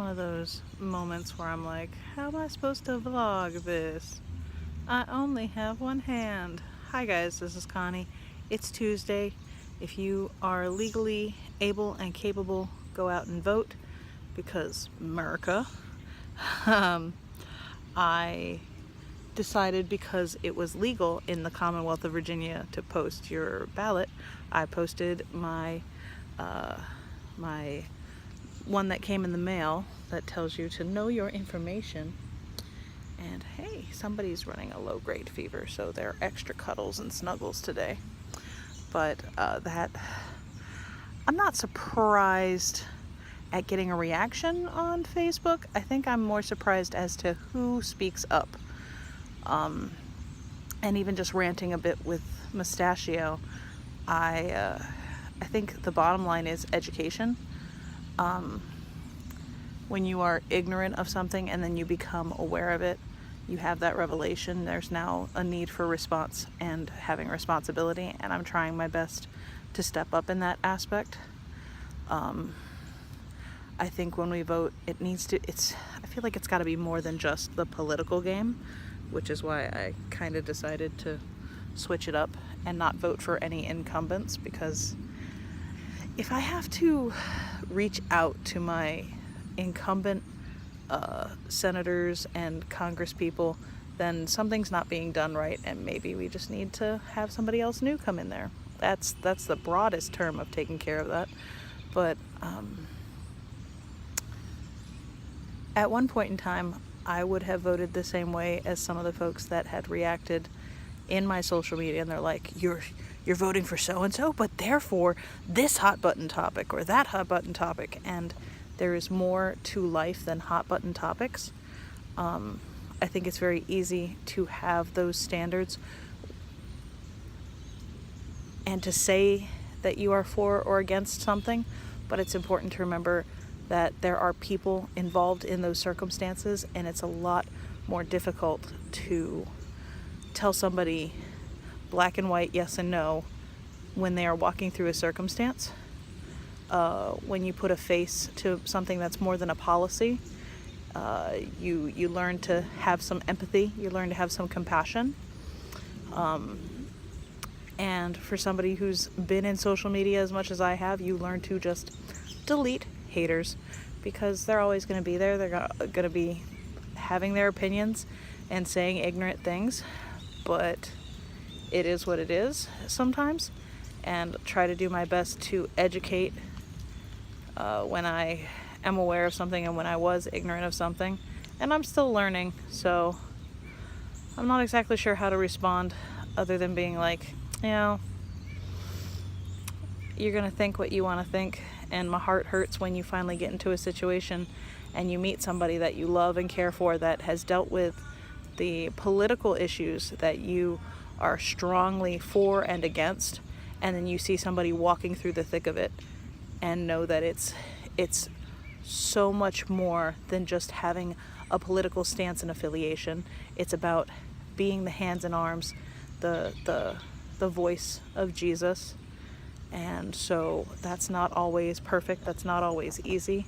one of those moments where I'm like, how am I supposed to vlog this? I only have one hand. Hi guys, this is Connie. It's Tuesday. If you are legally able and capable, go out and vote because America. I decided because it was legal in the Commonwealth of Virginia to post your ballot, I posted my my one that came in the mail that tells you to know your information. And hey, somebody's running a low-grade fever, so they're extra cuddles and snuggles today. But that I'm not surprised at getting a reaction on Facebook. I think I'm more surprised as to who speaks up. And even just ranting a bit with Mustachio, I think the bottom line is education. When you are ignorant of something and then you become aware of it, you have that revelation. There's now a need for response and having responsibility, and I'm trying my best to step up in that aspect. I think when we vote, I feel like it's got to be more than just the political game, which is why I kind of decided to switch it up and not vote for any incumbents, because if I have to reach out to my incumbent senators and congresspeople, then something's not being done right, and maybe we just need to have somebody else new come in there. That's the broadest term of taking care of that. But at one point in time, I would have voted the same way as some of the folks that had reacted in my social media, and they're like, you're voting for so-and-so, but therefore this hot button topic or that hot button topic. And there is more to life than hot button topics. I think it's very easy to have those standards and to say that you are for or against something, but it's important to remember that there are people involved in those circumstances, and it's a lot more difficult to tell somebody black and white, yes and no, when they are walking through a circumstance. When you put a face to something that's more than a policy, you learn to have some empathy, you learn to have some compassion. And for somebody who's been in social media as much as I have, you learn to just delete haters, because they're always going to be there. They're going to be having their opinions and saying ignorant things, but it is what it is sometimes, and try to do my best to educate when I am aware of something and when I was ignorant of something, and I'm still learning, so I'm not exactly sure how to respond other than being like, you're gonna think what you want to think, and my heart hurts when you finally get into a situation and you meet somebody that you love and care for that has dealt with the political issues that you are strongly for and against, and then you see somebody walking through the thick of it and know that it's so much more than just having a political stance and affiliation. It's about being the hands and arms, the voice of Jesus. And so that's not always perfect, that's not always easy,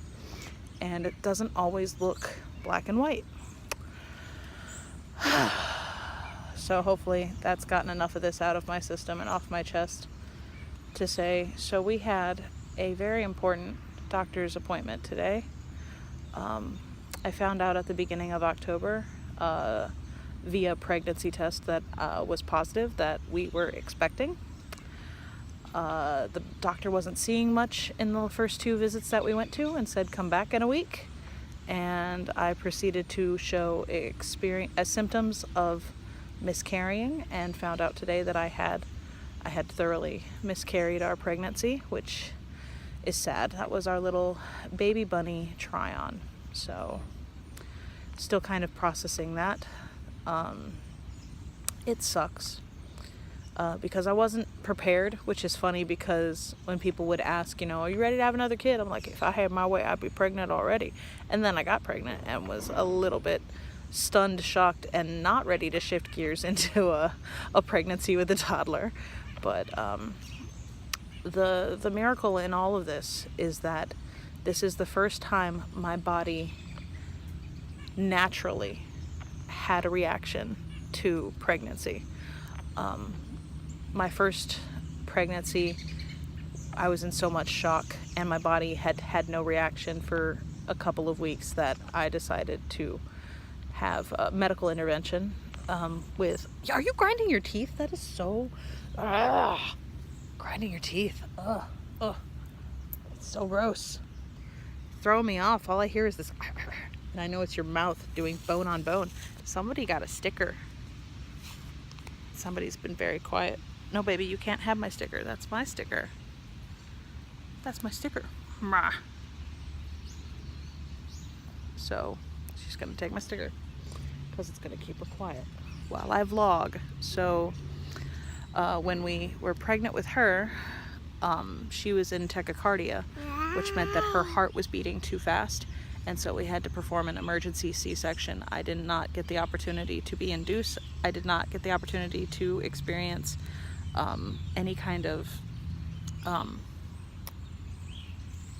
and it doesn't always look black and white. So hopefully that's gotten enough of this out of my system and off my chest to say, so we had a very important doctor's appointment today. I found out at the beginning of October via pregnancy test that was positive, that we were expecting. The doctor wasn't seeing much in the first 2 visits that we went to, and said come back in a week, and I proceeded to show symptoms of miscarrying, and found out today that I had thoroughly miscarried our pregnancy, which is sad. That was our little baby bunny Tryon, so still kind of processing that. It sucks. Because I wasn't prepared, which is funny, because when people would ask, are you ready to have another kid? I'm like, if I had my way, I'd be pregnant already. And then I got pregnant and was a little bit stunned, shocked, and not ready to shift gears into a pregnancy with a toddler. But the miracle in all of this is that This is the first time my body naturally had a reaction to pregnancy. My first pregnancy, I was in so much shock, and my body had no reaction for a couple of weeks that I decided to have a medical intervention with... Are you grinding your teeth? That is so... grinding your teeth. Ugh. It's so gross. Throwing me off. All I hear is this... And I know it's your mouth doing bone on bone. Somebody got a sticker. Somebody's been very quiet. No, baby, you can't have my sticker. That's my sticker. That's my sticker. Mwah. So she's gonna take my sticker because it's gonna keep her quiet while I vlog. So when we were pregnant with her, she was in tachycardia, which meant that her heart was beating too fast, and so we had to perform an emergency C-section. I did not get the opportunity to be induced. I did not get the opportunity to experience any kind of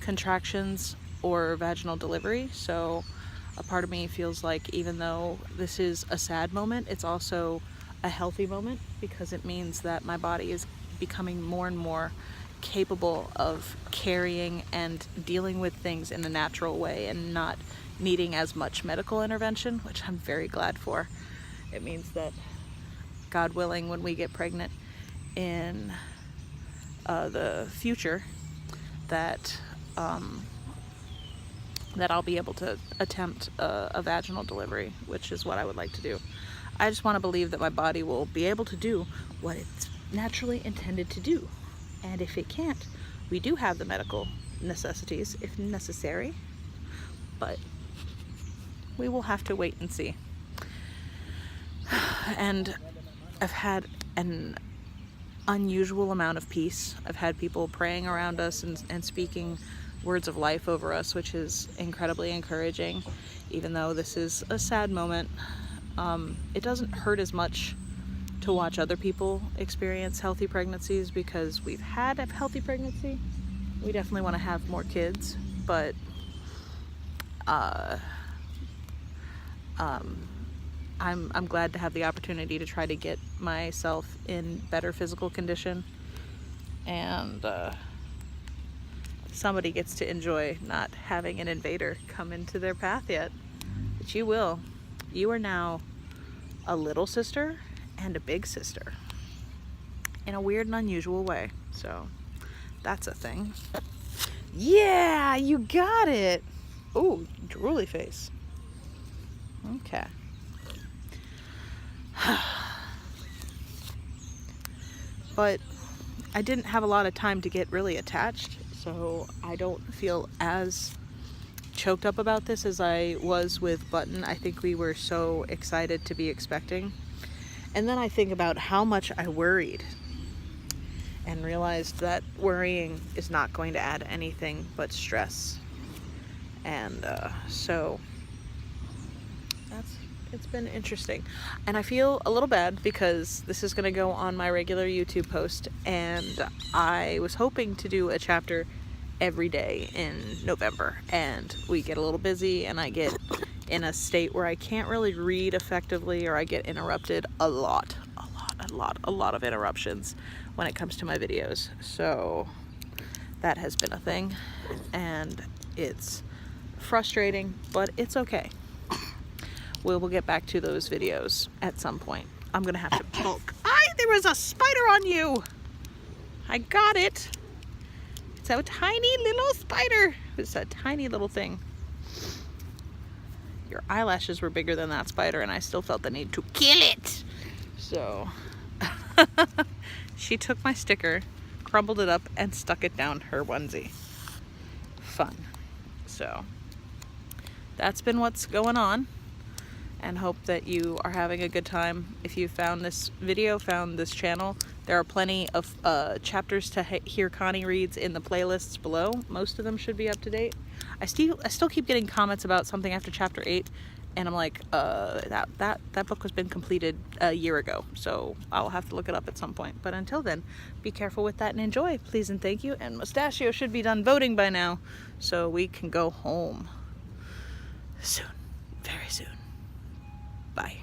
contractions or vaginal delivery. So a part of me feels like, even though this is a sad moment, it's also a healthy moment, because it means that my body is becoming more and more capable of carrying and dealing with things in a natural way and not needing as much medical intervention, which I'm very glad for. It means that, God willing, when we get pregnant in the future, that that I'll be able to attempt a vaginal delivery, which is what I would like to do. I just want to believe that my body will be able to do what it's naturally intended to do. And if it can't, we do have the medical necessities if necessary, but we will have to wait and see. And I've had an unusual amount of peace. I've had people praying around us and speaking words of life over us, which is incredibly encouraging. Even though this is a sad moment, it doesn't hurt as much to watch other people experience healthy pregnancies, because we've had a healthy pregnancy. We definitely want to have more kids, but I'm glad to have the opportunity to try to get myself in better physical condition, and somebody gets to enjoy not having an invader come into their path yet. But you will. You are now a little sister and a big sister in a weird and unusual way. So that's a thing. Yeah, you got it. Ooh, drooly face. Okay. But I didn't have a lot of time to get really attached, so I don't feel as choked up about this as I was with Button. I think we were so excited to be expecting. And then I think about how much I worried and realized that worrying is not going to add anything but stress. And so it's been interesting. And I feel a little bad because this is going to go on my regular YouTube post, and I was hoping to do a chapter every day in November, and we get a little busy and I get in a state where I can't really read effectively, or I get interrupted a lot of interruptions when it comes to my videos. So that has been a thing, and it's frustrating, but it's okay. We'll get back to those videos at some point. I'm gonna have to poke. There was a spider on you. I got it. It's a tiny little spider. It's a tiny little thing. Your eyelashes were bigger than that spider, and I still felt the need to kill it. So she took my sticker, crumbled it up, and stuck it down her onesie. Fun. So that's been what's going on, and hope that you are having a good time. If you found this video, found this channel, there are plenty of chapters to hear Connie reads in the playlists below. Most of them should be up to date. I still keep getting comments about something after chapter 8. And I'm like, that book has been completed a year ago, so I'll have to look it up at some point. But until then, be careful with that and enjoy, please and thank you. And Mustachio should be done voting by now, so we can go home soon, very soon. Bye.